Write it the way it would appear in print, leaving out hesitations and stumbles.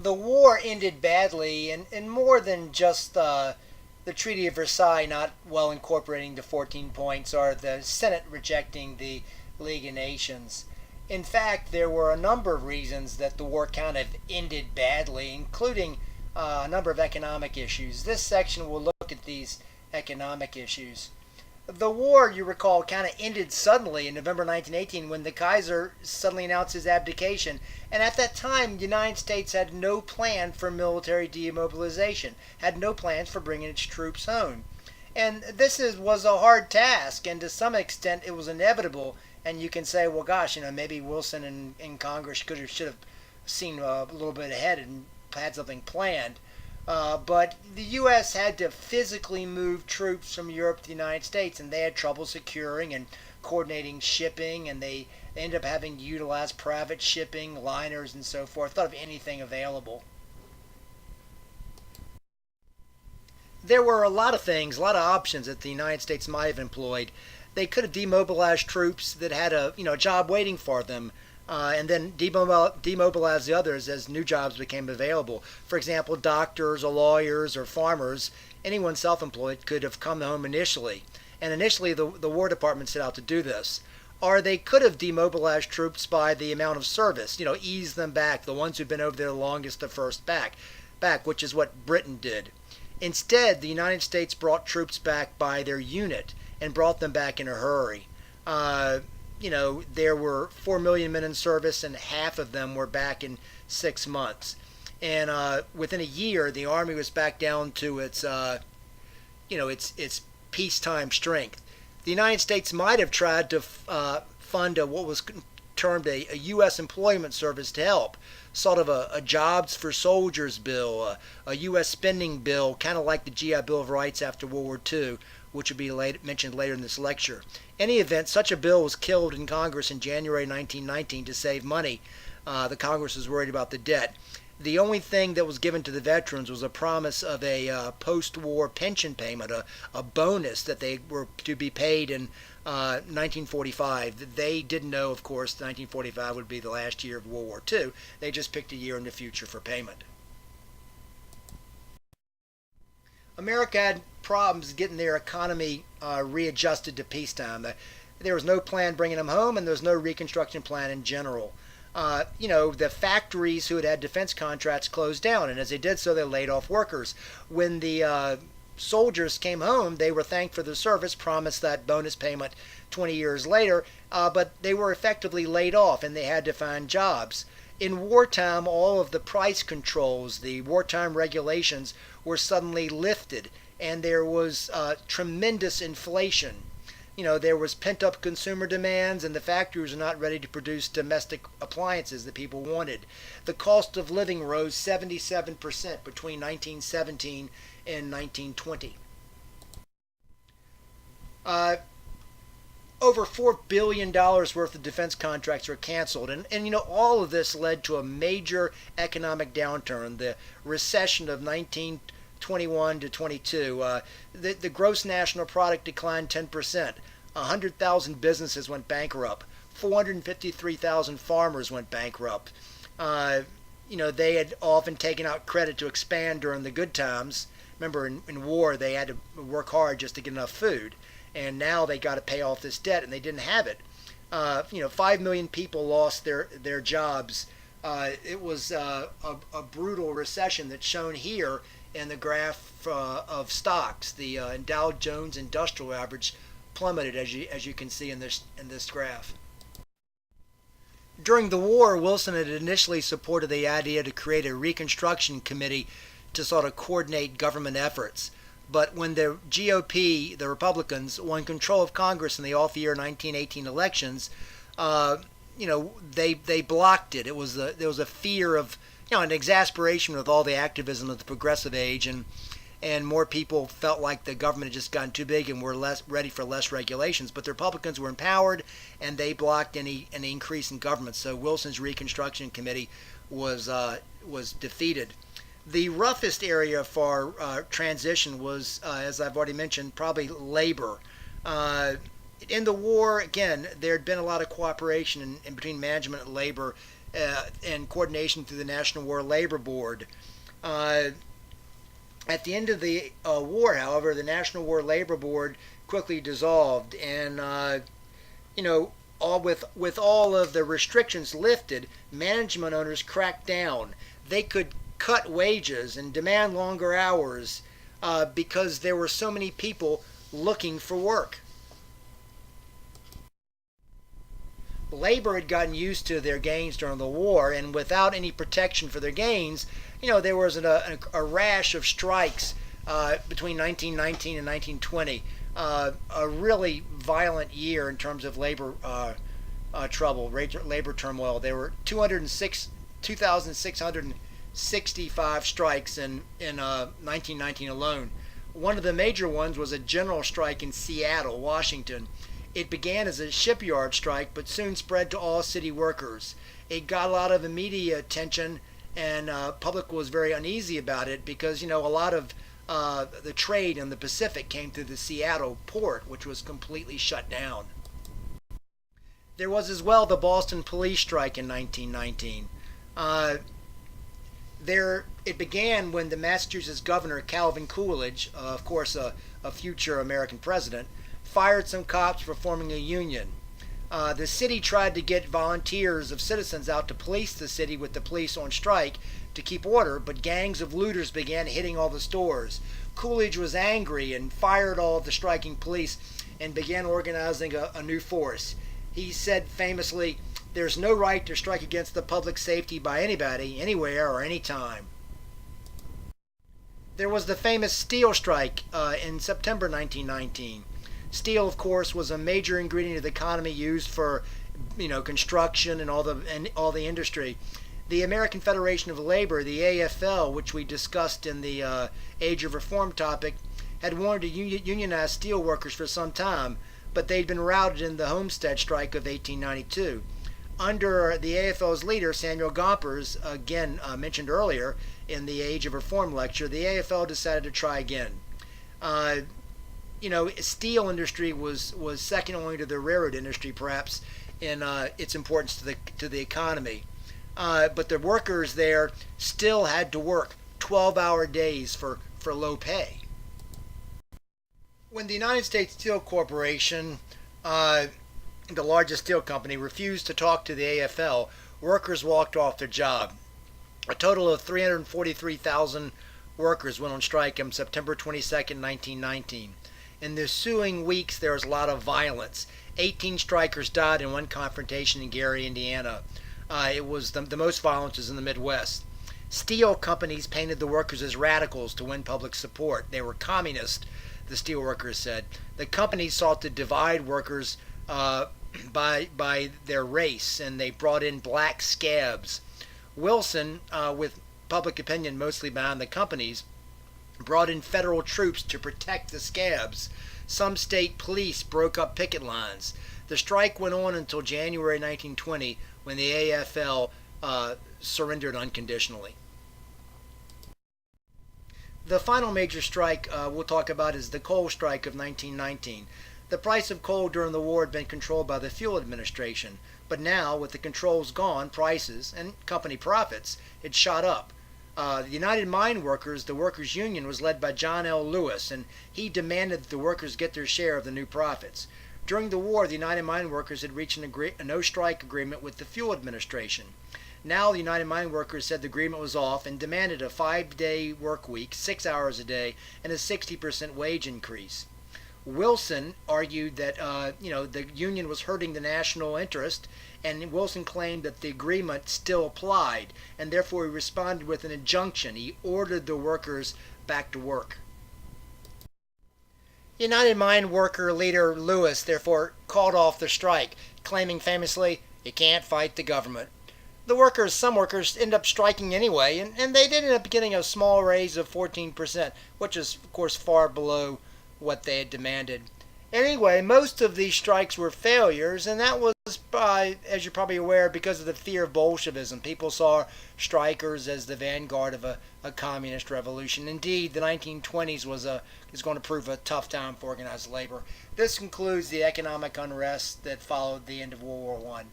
The war ended badly, and more than just the Treaty of Versailles not well incorporating the 14 points or the Senate rejecting the League of Nations. In fact, there were a number of reasons that the war kind of ended badly, including a number of economic issues. This section will look at these economic issues. The war, you recall, kind of ended suddenly in November 1918 when the Kaiser suddenly announced his abdication. And at that time, the United States had no plan for military demobilization, had no plans for bringing its troops home. And was a hard task, and to some extent it was inevitable. And you can say, well, gosh, maybe Wilson and Congress should have seen a little bit ahead and had something planned. But the U.S. had to physically move troops from Europe to the United States, and they had trouble securing and coordinating shipping, and they ended up having to utilize private shipping, liners, and so forth. Thought of anything available. There were a lot of things, a lot of options that the United States might have employed. They could have demobilized troops that had a job waiting for them, and then demobilize the others as new jobs became available. For example, doctors or lawyers or farmers, anyone self-employed could have come home initially. And initially the War Department set out to do this. Or they could have demobilized troops by the amount of service, ease them back, the ones who've been over there the longest the first back, which is what Britain did. Instead, the United States brought troops back by their unit and brought them back in a hurry. There were 4 million men in service, and half of them were back in 6 months. And within a year, the Army was back down to its peacetime strength. The United States might have tried to fund what was termed a U.S. employment service to help, sort of a jobs for soldiers bill, a U.S. spending bill, kind of like the GI Bill of Rights after World War II, which will be mentioned later in this lecture. In any event, such a bill was killed in Congress in January 1919 to save money. The Congress was worried about the debt. The only thing that was given to the veterans was a promise of a post-war pension payment, a bonus that they were to be paid in 1945. They didn't know, of course, 1945 would be the last year of World War II. They just picked a year in the future for payment. America had problems getting their economy readjusted to peacetime. There was no plan bringing them home, and there was no reconstruction plan in general. The factories who had defense contracts closed down, and as they did so, they laid off workers. When the soldiers came home, they were thanked for their service, promised that bonus payment 20 years later, but they were effectively laid off, and they had to find jobs. In wartime, all of the price controls, the wartime regulations, were suddenly lifted, and there was tremendous inflation. There was pent-up consumer demands, and the factories were not ready to produce domestic appliances that people wanted. The cost of living rose 77% between 1917 and 1920. Over $4 billion worth of defense contracts were canceled. And all of this led to a major economic downturn, the recession of 1921 to 22. The gross national product declined 10%. 100,000 businesses went bankrupt. 453,000 farmers went bankrupt. They had often taken out credit to expand during the good times. Remember, in war, they had to work hard just to get enough food. And now they got to pay off this debt, and they didn't have it. 5 million people lost their jobs. It was a brutal recession that's shown here in the graph of stocks. The Dow Jones Industrial Average plummeted, as you can see in this graph. During the war, Wilson had initially supported the idea to create a Reconstruction Committee to sort of coordinate government efforts. But when the GOP, the Republicans, won control of Congress in the off-year 1918 elections, they blocked it. There was a fear of, an exasperation with all the activism of the progressive age, and more people felt like the government had just gotten too big and were ready for less regulations. But the Republicans were empowered, and they blocked any increase in government. So Wilson's Reconstruction Committee was defeated. The roughest area for transition was, as I've already mentioned, probably labor. In the war, again, there had been a lot of cooperation in between management and labor in coordination through the National War Labor Board. Uh, at the end of the war, however, the National War Labor Board quickly dissolved, and you know, with all of the restrictions lifted, management owners cracked down. They could cut wages and demand longer hours because there were so many people looking for work. Labor had gotten used to their gains during the war, and without any protection for their gains, there was a rash of strikes between 1919 and 1920. A really violent year in terms of labor trouble, labor turmoil. There were 2,665 strikes in 1919 alone. One of the major ones was a general strike in Seattle, Washington. It began as a shipyard strike, but soon spread to all city workers. It got a lot of media attention, and public was very uneasy about it because a lot of the trade in the Pacific came through the Seattle port, which was completely shut down. There was as well the Boston police strike in 1919. It began when the Massachusetts governor Calvin Coolidge, of course a future American president, fired some cops for forming a union. The city tried to get volunteers of citizens out to police the city with the police on strike to keep order, but gangs of looters began hitting all the stores. Coolidge was angry and fired all of the striking police and began organizing a new force. He said famously, "There's no right to strike against the public safety by anybody, anywhere, or anytime." There was the famous steel strike in September 1919. Steel, of course, was a major ingredient of the economy used for, construction and all the industry. The American Federation of Labor, the AFL, which we discussed in the Age of Reform topic, had wanted to unionize steel workers for some time, but they'd been routed in the Homestead Strike of 1892. Under the AFL's leader, Samuel Gompers, again mentioned earlier in the Age of Reform lecture, the AFL decided to try again. Steel industry was second only to the railroad industry, perhaps, in its importance to the economy. But the workers there still had to work 12-hour days for low pay. When the United States Steel Corporation, the largest steel company, refused to talk to the AFL, workers walked off their job. A total of 343,000 workers went on strike on September 22, 1919. In the ensuing weeks, there was a lot of violence. 18 strikers died in one confrontation in Gary, Indiana. It was the most violence was in the Midwest. Steel companies painted the workers as radicals to win public support. They were communist, the steel workers said. The companies sought to divide workers by their race, and they brought in black scabs. Wilson, with public opinion mostly behind the companies, brought in federal troops to protect the scabs. Some state police broke up picket lines. The strike went on until January 1920, when the AFL surrendered unconditionally. The final major strike we'll talk about is the coal strike of 1919. The price of coal during the war had been controlled by the Fuel Administration, but now, with the controls gone, prices and company profits had shot up. The United Mine Workers, the workers' union, was led by John L. Lewis, and he demanded that the workers get their share of the new profits. During the war, the United Mine Workers had reached a no-strike agreement with the Fuel Administration. Now the United Mine Workers said the agreement was off and demanded a 5-day work week, 6 hours a day, and a 60% wage increase. Wilson argued that the union was hurting the national interest, and Wilson claimed that the agreement still applied, and therefore he responded with an injunction. He ordered the workers back to work. United Mine Worker leader Lewis therefore called off the strike, claiming famously, "You can't fight the government." Some workers end up striking anyway, and they did end up getting a small raise of 14%, which is, of course, far below what they had demanded. Anyway, most of these strikes were failures, and that was, as you're probably aware, because of the fear of Bolshevism. People saw strikers as the vanguard of a communist revolution. Indeed, the 1920s is going to prove a tough time for organized labor. This concludes the economic unrest that followed the end of World War I.